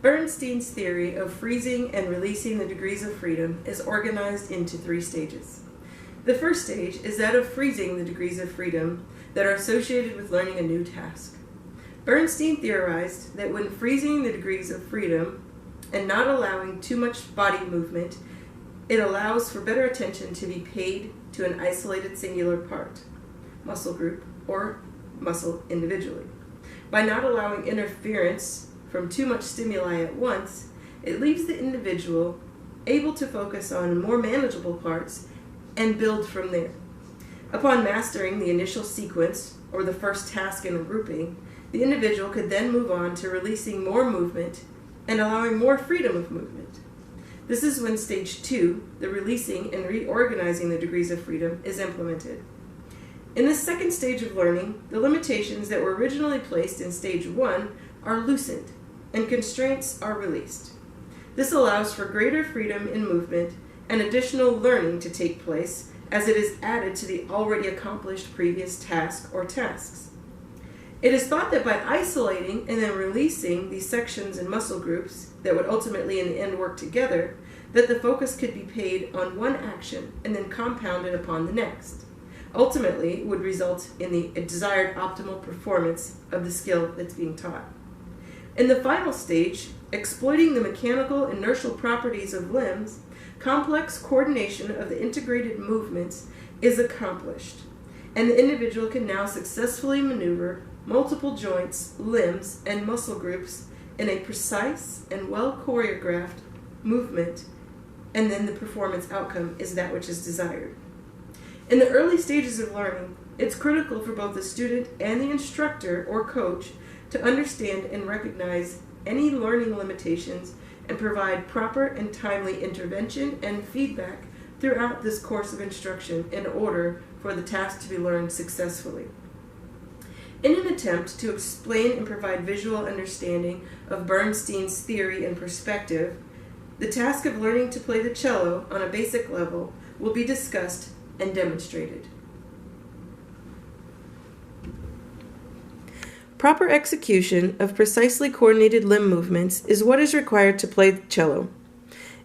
Bernstein's theory of freezing and releasing the degrees of freedom is organized into 3 stages. The first stage is that of freezing the degrees of freedom that are associated with learning a new task. Bernstein theorized that when freezing the degrees of freedom and not allowing too much body movement, it allows for better attention to be paid to an isolated singular part, muscle group, or muscle individually. By not allowing interference from too much stimuli at once, it leaves the individual able to focus on more manageable parts and build from there. Upon mastering the initial sequence, or the first task in a grouping, the individual could then move on to releasing more movement and allowing more freedom of movement. This is when stage 2, the releasing and reorganizing the degrees of freedom, is implemented. In this second stage of learning, the limitations that were originally placed in stage 1 are loosened and constraints are released. This allows for greater freedom in movement and additional learning to take place as it is added to the already accomplished previous task or tasks. It is thought that by isolating and then releasing these sections and muscle groups that would ultimately in the end work together, that the focus could be paid on one action and then compounded upon the next. Ultimately would result in the desired optimal performance of the skill that's being taught. In the final stage, exploiting the mechanical inertial properties of limbs, complex coordination of the integrated movements is accomplished, and the individual can now successfully maneuver multiple joints, limbs, and muscle groups in a precise and well choreographed movement, and then the performance outcome is that which is desired. In the early stages of learning, it's critical for both the student and the instructor or coach to understand and recognize any learning limitations and provide proper and timely intervention and feedback throughout this course of instruction in order for the task to be learned successfully. In an attempt to explain and provide visual understanding of Bernstein's theory and perspective, the task of learning to play the cello on a basic level will be discussed and demonstrated. Proper execution of precisely coordinated limb movements is what is required to play the cello.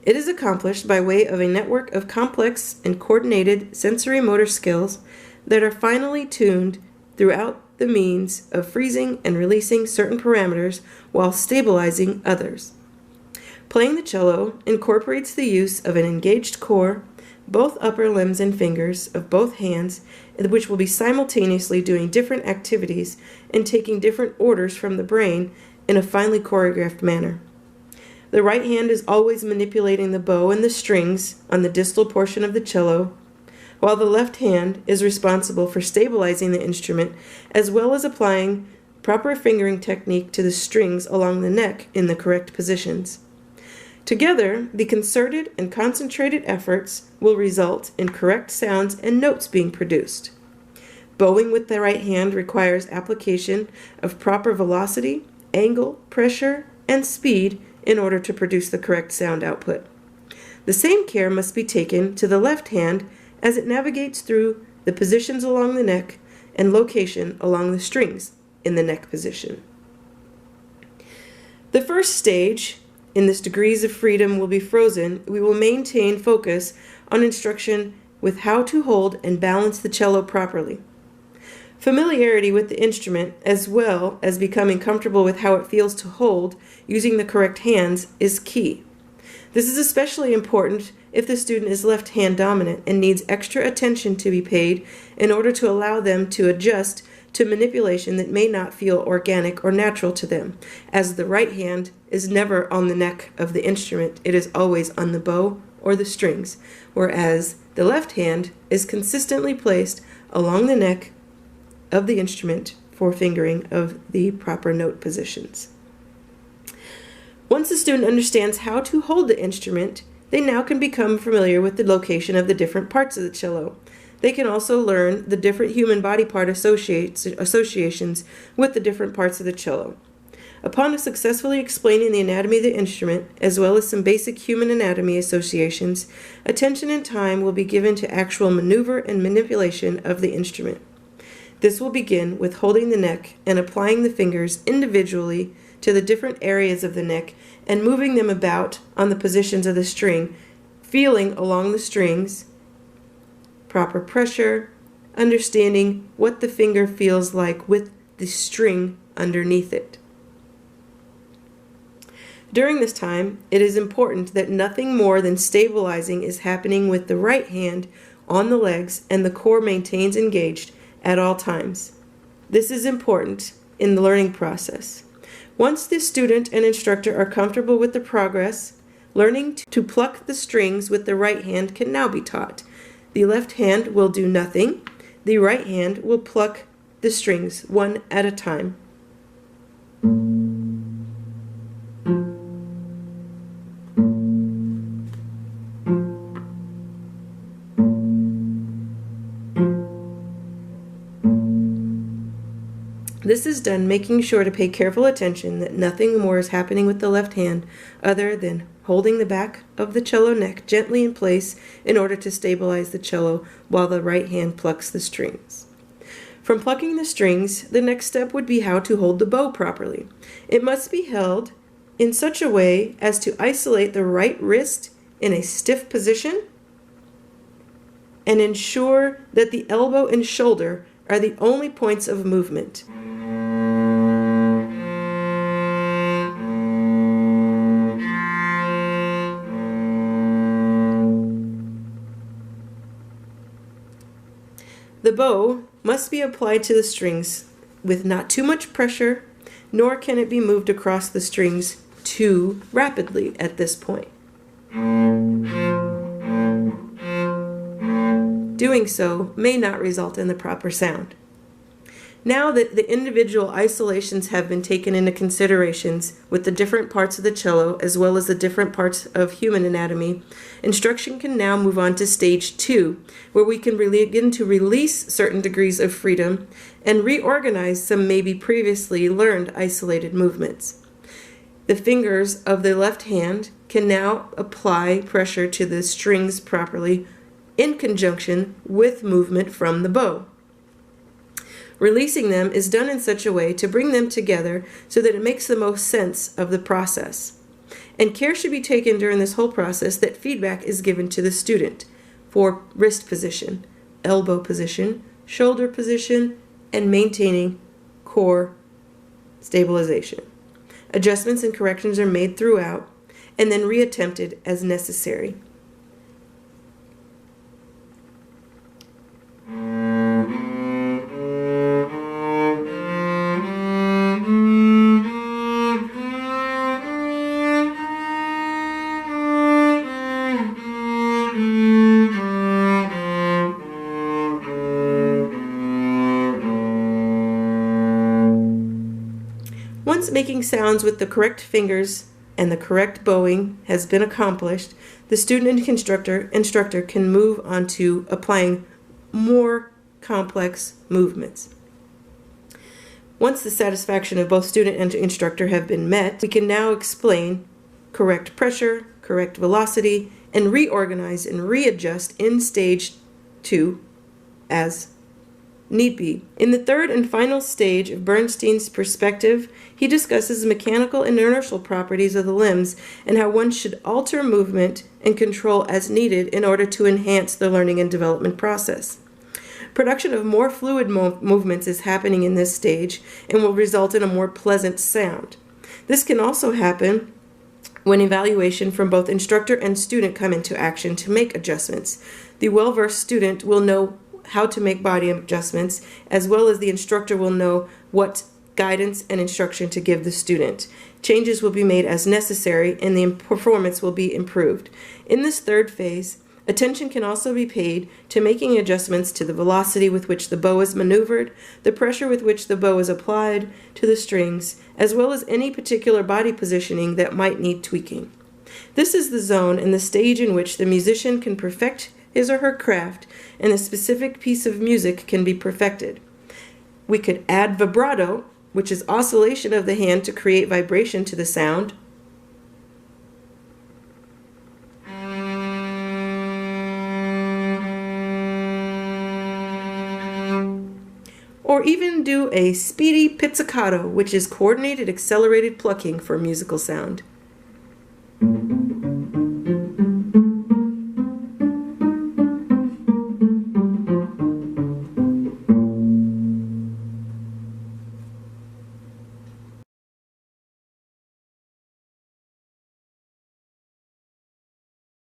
It is accomplished by way of a network of complex and coordinated sensory motor skills that are finely tuned throughout the means of freezing and releasing certain parameters while stabilizing others. Playing the cello incorporates the use of an engaged core, both upper limbs and fingers of both hands, which will be simultaneously doing different activities and taking different orders from the brain in a finely choreographed manner. The right hand is always manipulating the bow and the strings on the distal portion of the cello, while the left hand is responsible for stabilizing the instrument as well as applying proper fingering technique to the strings along the neck in the correct positions. Together, the concerted and concentrated efforts will result in correct sounds and notes being produced. Bowing with the right hand requires application of proper velocity, angle, pressure, and speed in order to produce the correct sound output. The same care must be taken to the left hand as it navigates through the positions along the neck and location along the strings in the neck position. The first stage in this degrees of freedom will be frozen. We will maintain focus on instruction with how to hold and balance the cello properly. Familiarity with the instrument, as well as becoming comfortable with how it feels to hold using the correct hands, is key. This is especially important if the student is left-hand dominant and needs extra attention to be paid in order to allow them to adjust to manipulation that may not feel organic or natural to them, as the right hand is never on the neck of the instrument. It is always on the bow or the strings, whereas the left hand is consistently placed along the neck of the instrument for fingering of the proper note positions. Once the student understands how to hold the instrument, they now can become familiar with the location of the different parts of the cello. They can also learn the different human body part associations with the different parts of the cello. Upon successfully explaining the anatomy of the instrument, as well as some basic human anatomy associations, attention and time will be given to actual maneuver and manipulation of the instrument. This will begin with holding the neck and applying the fingers individually to the different areas of the neck and moving them about on the positions of the string, feeling along the strings, proper pressure, understanding what the finger feels like with the string underneath it. During this time, it is important that nothing more than stabilizing is happening with the right hand on the legs and the core maintains engaged at all times. This is important in the learning process. Once the student and instructor are comfortable with the progress, learning to pluck the strings with the right hand can now be taught. The left hand will do nothing. The right hand will pluck the strings one at a time. This is done making sure to pay careful attention that nothing more is happening with the left hand other than holding the back of the cello neck gently in place in order to stabilize the cello while the right hand plucks the strings. From plucking the strings, the next step would be how to hold the bow properly. It must be held in such a way as to isolate the right wrist in a stiff position and ensure that the elbow and shoulder are the only points of movement. The bow must be applied to the strings with not too much pressure, nor can it be moved across the strings too rapidly at this point. Doing so may not result in the proper sound. Now that the individual isolations have been taken into considerations with the different parts of the cello as well as the different parts of human anatomy, instruction can now move on to stage 2, where we can begin to release certain degrees of freedom and reorganize some maybe previously learned isolated movements. The fingers of the left hand can now apply pressure to the strings properly in conjunction with movement from the bow. Releasing them is done in such a way to bring them together so that it makes the most sense of the process. And care should be taken during this whole process that feedback is given to the student for wrist position, elbow position, shoulder position, and maintaining core stabilization. Adjustments and corrections are made throughout and then reattempted as necessary. Once making sounds with the correct fingers and the correct bowing has been accomplished, the student and instructor can move on to applying more complex movements. Once the satisfaction of both student and instructor have been met, we can now explain correct pressure, correct velocity, and reorganize and readjust in stage 2 as need be. In the third and final stage of Bernstein's perspective, he discusses mechanical and inertial properties of the limbs and how one should alter movement and control as needed in order to enhance the learning and development process. Production of more fluid movements is happening in this stage and will result in a more pleasant sound. This can also happen when evaluation from both instructor and student come into action to make adjustments. The well-versed student will know how to make body adjustments, as well as the instructor will know what guidance and instruction to give the student. Changes will be made as necessary and the performance will be improved. In this third phase, attention can also be paid to making adjustments to the velocity with which the bow is maneuvered, the pressure with which the bow is applied to the strings, as well as any particular body positioning that might need tweaking. This is the zone and the stage in which the musician can perfect his or her craft and a specific piece of music can be perfected. We could add vibrato, which is oscillation of the hand to create vibration to the sound, or even do a speedy pizzicato, which is coordinated accelerated plucking for musical sound.